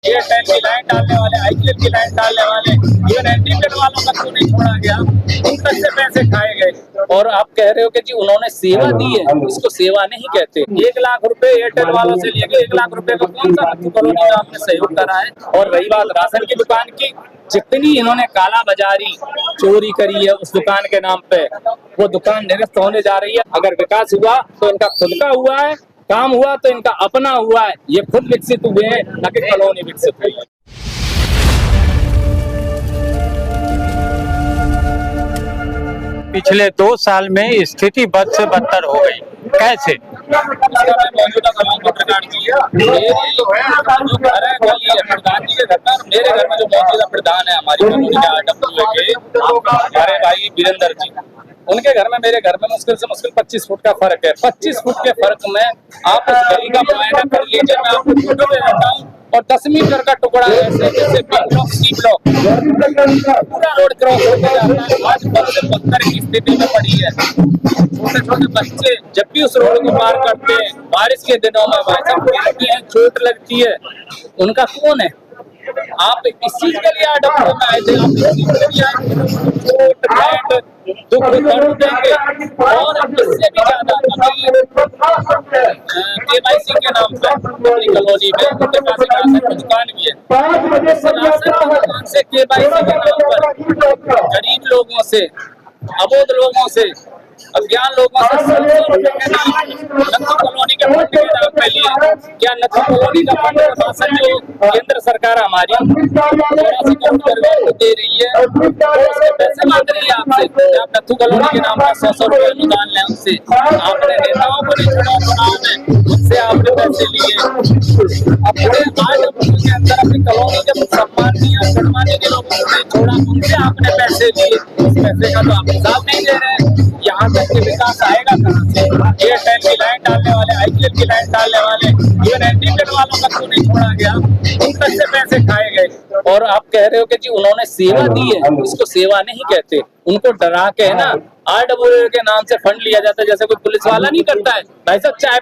Airtel की line डालने वाले, आईपीएल की लाइन डालने वाले, इवन एनटीपीएल वालों का क्यों नहीं छोड़ा गया, उन तक से पैसे खाए गए। और आप कह रहे हो कि जी उन्होंने सेवा दी है, इसको सेवा नहीं कहते। 1 लाख रुपए एयरटेल वालों से लिए गए, 1 लाख रुपए का कौन सा नथु कॉलोनी का आपने सहयोग करा है। और रही बात राशन की दुकान की, जितनी इन्होंने काला बाजारी चोरी करी है उस दुकान के नाम पे, वो दुकान निरस्त होने जा रही है। अगर विकास हुआ तो इनका खुद का हुआ है, काम हुआ तो इनका अपना हुआ है। ये खुद विकसित हुए हैं, न कि कॉलोनी विकसित हुई है। पिछले 2 साल में स्थिति बद से बदतर हो गई, कैसे? मौजूदा प्रधान जी है, जो घर है गली है प्रधान जी के घर में, और मेरे घर में जो मौजूदा प्रधान है हमारी कॉलोनी के आरडब्ल्यू के हमारे भाई वीरेंद्र जी, उनके घर में मेरे घर में मुश्किल से मुश्किल 25 फुट का फर्क है। 25 फुट के फर्क में आप उस गली का मुआयना कर लीजिए, मैं आपको फोटो दे देता हूँ। और 10 मीटर का टुकड़ा ऐसे जैसे बी ब्लॉक सी ब्लॉक पूरा रोड क्रॉस होकर जाता है। आज बद से बदतर की स्थिति में पड़ी है। छोटे छोटे बच्चे जब भी उस रोड को पार करते हैं बारिश के दिनों में, भाई साहब गिरती है, चोट लगती है, उनका कौन है? आप इस चीज के लिए आरडब्ल्यू में आए थे, आप इस चीज के लिए आए, चोट भेंट दुख दर्द देंगे। और इससे भी ज्यादा केवाईसी के नाम पे अपनी कॉलोनी में उनके पास राशन की दुकान भी है। राशन की दुकान से केवाईसी के नाम पर गरीब लोगों से, अबोध लोगों से, अज्ञान लोगों से 700 रुपए के नाम नथु कॉलोनी के फंड के नाम पे लिए। क्या नथु कॉलोनी का फंड राशन जो केंद्र सरकार हमारी 84 करोड़ रुपए को दे रही है, उसके पैसे मांग रही है आपसे? आप नथु कॉलोनी के नाम पर 100 रुपए अनुदान लें उनसे। आपने नेताओं को नहीं छोड़ा चुनाव में, उससे आपने पैसे लिए। अपने आरडब्ल्यू के अंदर अपनी कॉलोनी के सम्मानीय गणमान्य के लोगों को नहीं छोड़ा, उनसे आपने पैसे लिए। उस पैसे का तो आप हिसाब नहीं दे रहे हैं। यहाँ तक के विकास आएगा कहाँ से? एयरटेल की लाइन डालने वाले, आईपीएल की लाइन डालने वाले, इवन एनटीपीएल वालों का क्यों नहीं छोड़ा गया, उन तक से पैसे खाए गए। और आप कह रहे हो कि जी उन्होंने सेवा दी है, इसको सेवा नहीं कहते। उनको डरा के है ना आरडब्ल्यू के नाम से फंड लिया जाता है, जैसे कोई पुलिस वाला नहीं करता है। भाई साहब चाय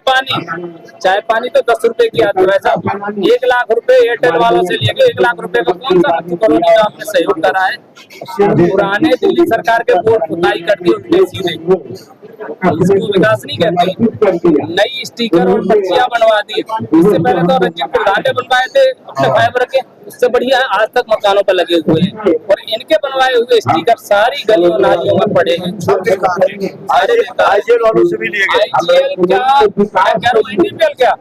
पानी तो 10 रुपए की आती है। भाई साहब 1 लाख रुपए एयरटेल वालों से लिए गए, 1 लाख रुपए का कौन सा नथु कॉलोनी का आपने सहयोग करा है? पुराने दिल्ली सरकार के बोर्ड खुदाई कर दी उनके सीधे, इसको विकास नहीं कहते। नई स्टिकर और पर्चियां बनवा दी। इससे पहले तो रंजीत प्रधान ने बनवाए थे अपने फाइबर के, उससे बढ़िया आज तक मकानों पर लगे हुए हैं। और इनके बनवाए हुए स्टिकर सारी गलियों नालियों में पड़े हैं। आईजीएल वालों से भी लिए गए। आईजीएल क्या, क्या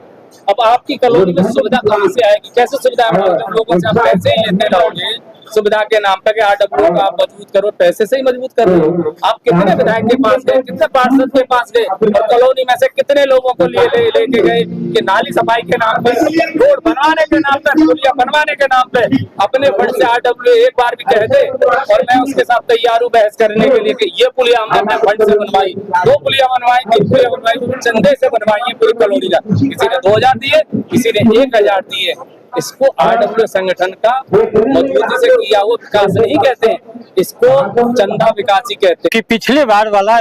अब आपकी कॉलोनी में सुविधा कहाँ से आएगी? कैसे सुविधा लोगों से आप पैसे ही लेते रहोगे सुविधा के नाम पर? आरडब्ल्यू का आप मजबूत करो, पैसे से ही मजबूत करो। आप कितने विधायक के पास गए, कितने पार्षद के पास गए, और कॉलोनी में से कितने लोगों को लेके गए कि नाली सफाई के नाम पे, रोड बनवाने के नाम पे, पुलिया बनवाने के नाम पे अपने फंड से आरडब्ल्यू एक बार भी कह दे और मैं उसके साथ तैयार हूँ बहस करने के लिए कि ये पुलिया हमने अपने फंड से बनवाई, 2 पुलिया बनवाई, 3 पुलिया बनवाई, चंदे से बनवाई है पूरी कॉलोनी का। किसी ने 2000 दिए, किसी ने 1000 दिए। इसको आरडब्ल्यू संगठन का मजबूती से किया हुआ विकास नहीं कहते हैं, इसको चंदा विकास ही कहते हैं। कि पिछले बार वाला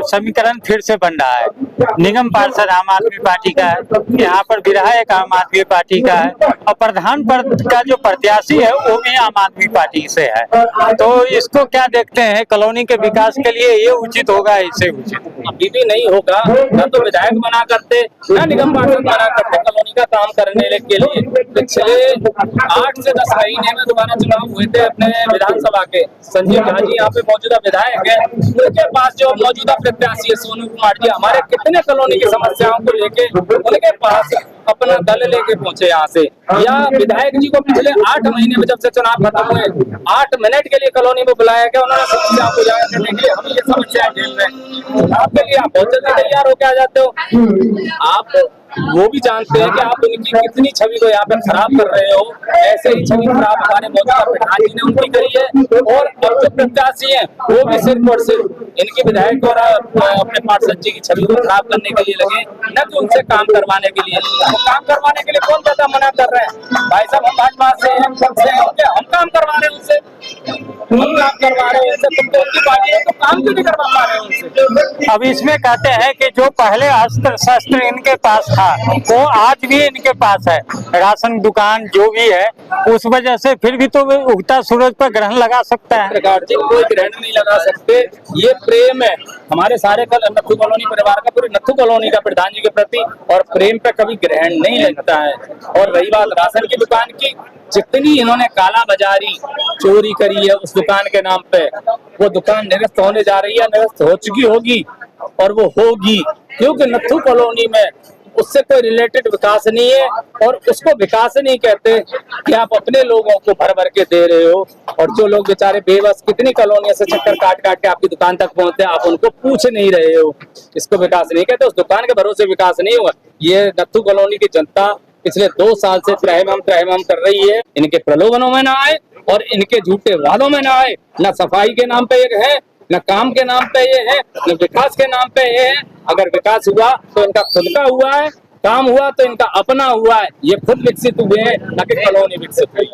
समीकरण फिर से बन रहा है। निगम पार्षद आम आदमी पार्टी का है, यहाँ पर विधायक आम आदमी पार्टी का है, और प्रधान पद का जो प्रत्याशी है वो भी आम आदमी पार्टी से है। तो इसको क्या देखते हैं? कॉलोनी के विकास के लिए ये उचित होगा, इससे उचित अभी भी नहीं होगा। ना तो विधायक बना करते, ना निगम पार्षद बना करते कॉलोनी का काम करने के लिए। पिछले 8 से 10 महीने में दोबारा चुनाव हुए थे अपने विधानसभा के। संजीव झा जी यहाँ पे मौजूदा विधायक है, उनके पास जो मौजूदा प्रत्याशी है सोनू कुमार जी, हमारे कितने कॉलोनी की समस्याओं को लेके उनके पास अपना दल लेके पहुंचे यहाँ से। या विधायक जी को पिछले 8 महीने में जब से चुनाव खत्म हुए 8 मिनट के लिए कॉलोनी में बुलाया गया, उन्होंने समस्या को जाकर करने के लिए हम ये समस्या झेल रहे हैं। चुनाव के लिए आप बहुत जल्दी तैयार होके आ जाते हो। आप वो भी जानते हैं कि आप उनकी कितनी छवि को यहाँ पे खराब कर रहे हो। ऐसे ही छवि खराब हमारे मौजूदा प्रधान जी ने उनकी करी है, और अब जो प्रत्याशी हैं वो भी सिर्फ और सिर्फ इनके विधायक और अपने पार्षद जी की छवि को खराब करने के लिए लगे, न कि उनसे काम करवाने के लिए। तो काम करवाने के लिए कौन ज्यादा मना कर रहे हैं? भाई साहब हम भाजपा से हैं, हम काम करवा रहे हैं उनसे। तुम काम करवा रहे हो उनसे, तुम तो उनकी पार्टी हो तो काम क्यों नहीं करवा पा रहे हो उनसे? अब इसमें कहते हैं कि जो पहले अस्त्र शस्त्र इनके पास था वो आज भी इनके पास है, राशन दुकान जो भी है, उस वजह से फिर भी तो वो उगता सूरज पर ग्रहण लगा सकता है। प्रकार जी कोई ग्रहण नहीं लगा सकते, ये प्रेम है हमारे सारे कल नत्थू कॉलोनी परिवार का, पूरे नत्थू कॉलोनी का प्रधान जी के प्रति, और प्रेम पे कभी ग्रहण नहीं लगता है। और रही बात राशन की दुकान की, जितनी इन्होंने काला बाजारी चोरी करी है उस दुकान के नाम पे, वो दुकान निरस्त होने जा रही है, निरस्त हो चुकी होगी और वो होगी, क्योंकि नत्थू कॉलोनी में उससे कोई रिलेटेड विकास नहीं है, और उसको विकास नहीं कहते कि आप अपने लोगों को भर भर के दे रहे हो, और जो लोग बेचारे बेबस कितनी कॉलोनियों से चक्कर काट काट के आपकी दुकान तक पहुंचते हैं, आप उनको पूछ नहीं रहे हो, इसको विकास नहीं कहते। उस दुकान के भरोसे विकास नहीं हुआ। ये नत्थू कॉलोनी की जनता पिछले 2 साल से त्राहिमाम कर रही है, इनके प्रलोभनों में ना आए और इनके झूठे वादों में ना आए। न सफाई के नाम पे ये है, न काम के नाम पे ये है, न विकास के नाम पे ये है। अगर विकास हुआ तो इनका खुद का हुआ है, काम हुआ तो इनका अपना हुआ है, ये खुद विकसित हुए हैं, न कि कॉलोनी विकसित हुई।